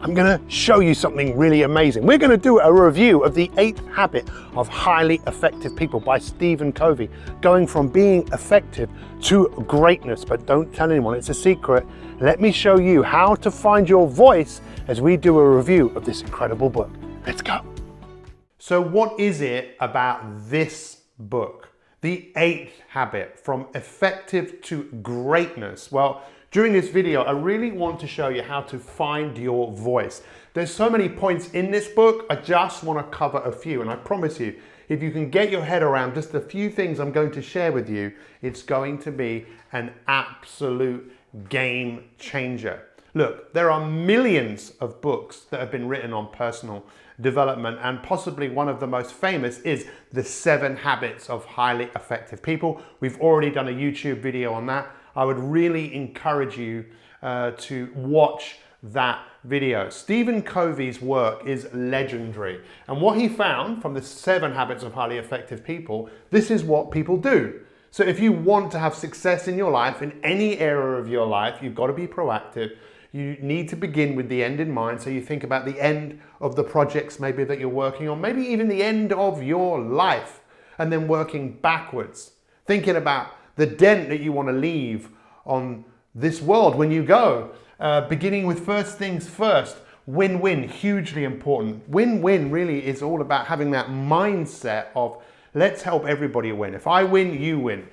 I'm going to show you something really amazing. We're going to do a review of The 8th Habit of Highly Effective People by Stephen Covey, going from being effective to greatness. But don't tell anyone, it's a secret. Let me show you how to find your voice as we do a review of this incredible book. Let's go. So what is it about this book? The 8th Habit, from effective to greatness. Well, during this video, I really want to show you how to find your voice. There's so many points in this book, I just want to cover a few. And I promise you, if you can get your head around just a few things I'm going to share with you, it's going to be an absolute game changer. Look, there are millions of books that have been written on personal development, and possibly one of the most famous is The 7 Habits of Highly Effective People. We've already done a YouTube video on that. I would really encourage you to watch that video. Stephen Covey's work is legendary. And what he found from the 7 Habits of Highly Effective People, this is what people do. So if you want to have success in your life, in any area of your life, you've got to be proactive. You need to begin with the end in mind. So you think about the end of the projects maybe that you're working on, maybe even the end of your life, and then working backwards. Thinking about the dent that you want to leave on this world when you go. Beginning with first things first. Win-win, hugely important. Win-win really is all about having that mindset of let's help everybody win. If I win, you win.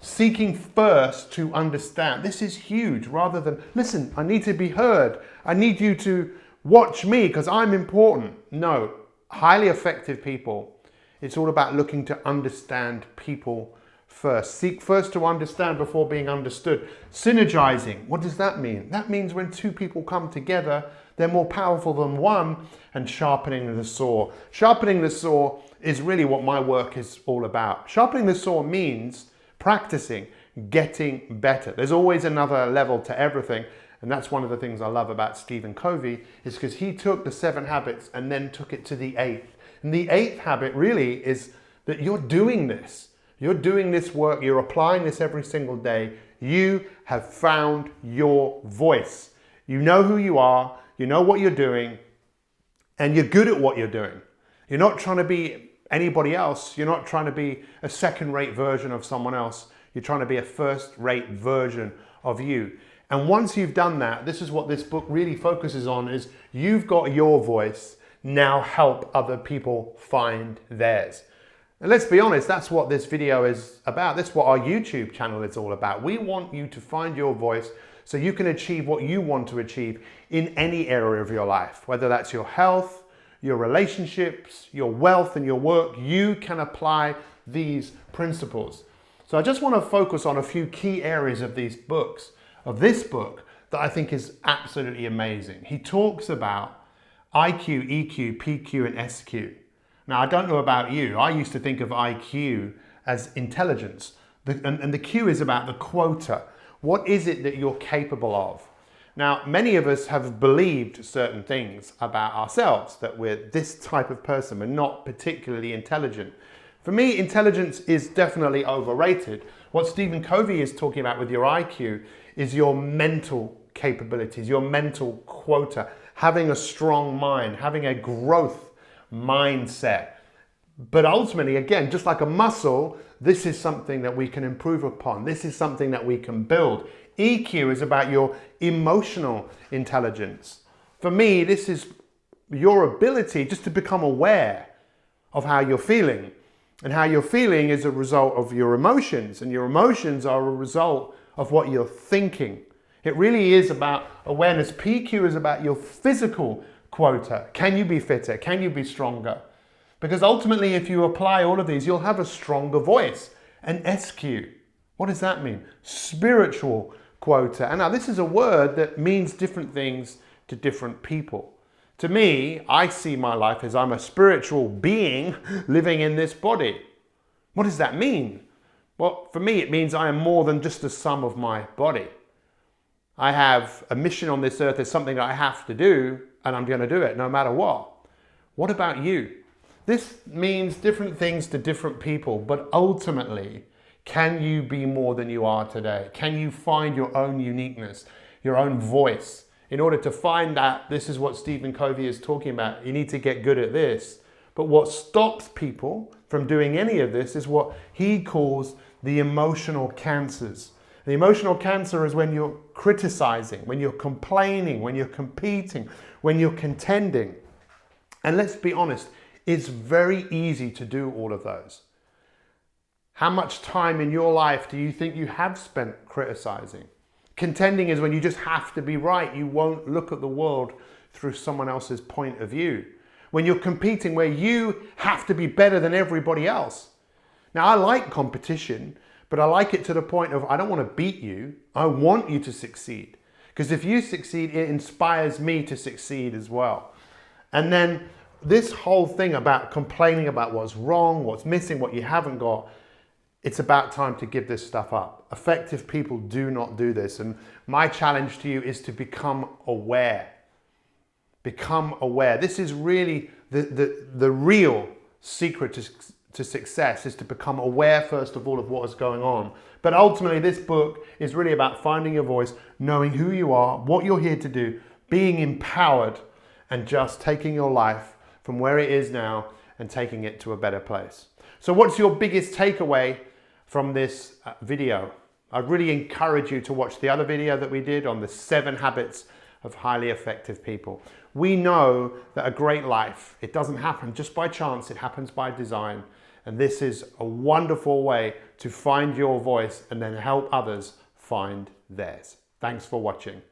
Seeking first to understand. This is huge, rather than, listen, I need to be heard. I need you to watch me because I'm important. No, highly effective people, it's all about looking to understand people first. Seek first to understand before being understood. Synergizing, what does that mean? That means when two people come together, they're more powerful than one. And sharpening the saw. Sharpening the saw is really what my work is all about. Sharpening the saw means practicing, getting better. There's always another level to everything. And that's one of the things I love about Stephen Covey, is because he took the 7 habits and then took it to the 8th. And the 8th habit really is that you're doing this. You're doing this work, you're applying this every single day. You have found your voice. You know who you are, you know what you're doing, and you're good at what you're doing. You're not trying to be anybody else. You're not trying to be a second-rate version of someone else. You're trying to be a first-rate version of you. And once you've done that, this is what this book really focuses on, is you've got your voice, now help other people find theirs. And let's be honest, that's what this video is about. That's what our YouTube channel is all about. We want you to find your voice so you can achieve what you want to achieve in any area of your life, whether that's your health, your relationships, your wealth, and your work. You can apply these principles. So I just want to focus on a few key areas of these books, of this book, that I think is absolutely amazing. He talks about IQ, EQ, PQ, and SQ. Now, I don't know about you. I used to think of IQ as intelligence. And the Q is about the quota. What is it that you're capable of? Now, many of us have believed certain things about ourselves, that we're this type of person. We're not particularly intelligent. For me, intelligence is definitely overrated. What Stephen Covey is talking about with your IQ is your mental capabilities, your mental quota, having a strong mind, having a growth mindset. But ultimately, again, just like a muscle, this is something that we can improve upon. This is something that we can build. EQ is about your emotional intelligence. For me, this is your ability just to become aware of how you're feeling. And how you're feeling is a result of your emotions, and your emotions are a result of what you're thinking. It really is about awareness. PQ is about your physical quota. Can you be fitter? Can you be stronger? Because ultimately, if you apply all of these, you'll have a stronger voice. And SQ, what does that mean? Spiritual quota. And now this is a word that means different things to different people. To me, I see my life as I'm a spiritual being living in this body. What does that mean? Well, for me, it means I am more than just the sum of my body. I have a mission on this earth. There's something that I have to do, and I'm going to do it no matter what. What about you? This means different things to different people, but ultimately, can you be more than you are today? Can you find your own uniqueness, your own voice In order to find that, this is what Stephen Covey is talking about. You need to get good at this. But what stops people from doing any of this is what he calls the emotional cancers. The emotional cancer is when you're criticizing, when you're complaining, when you're competing, when you're contending. And let's be honest, it's very easy to do all of those. How much time in your life do you think you have spent criticizing? Contending is when you just have to be right. You won't look at the world through someone else's point of view. When you're competing, where you have to be better than everybody else. Now, I like competition, but I like it to the point of I don't want to beat you. I want you to succeed. Because if you succeed, it inspires me to succeed as well. And then this whole thing about complaining about what's wrong, what's missing, what you haven't got, it's about time to give this stuff up. Effective people do not do this. And my challenge to you is to become aware. Become aware. This is really the real secret to success, is to become aware first of all of what is going on. But ultimately this book is really about finding your voice, knowing who you are, what you're here to do, being empowered, and just taking your life from where it is now and taking it to a better place. So what's your biggest takeaway from this video? I'd really encourage you to watch the other video that we did on the 7 habits of highly effective people. We know that a great life, it doesn't happen just by chance, it happens by design. And this is a wonderful way to find your voice and then help others find theirs. Thanks for watching.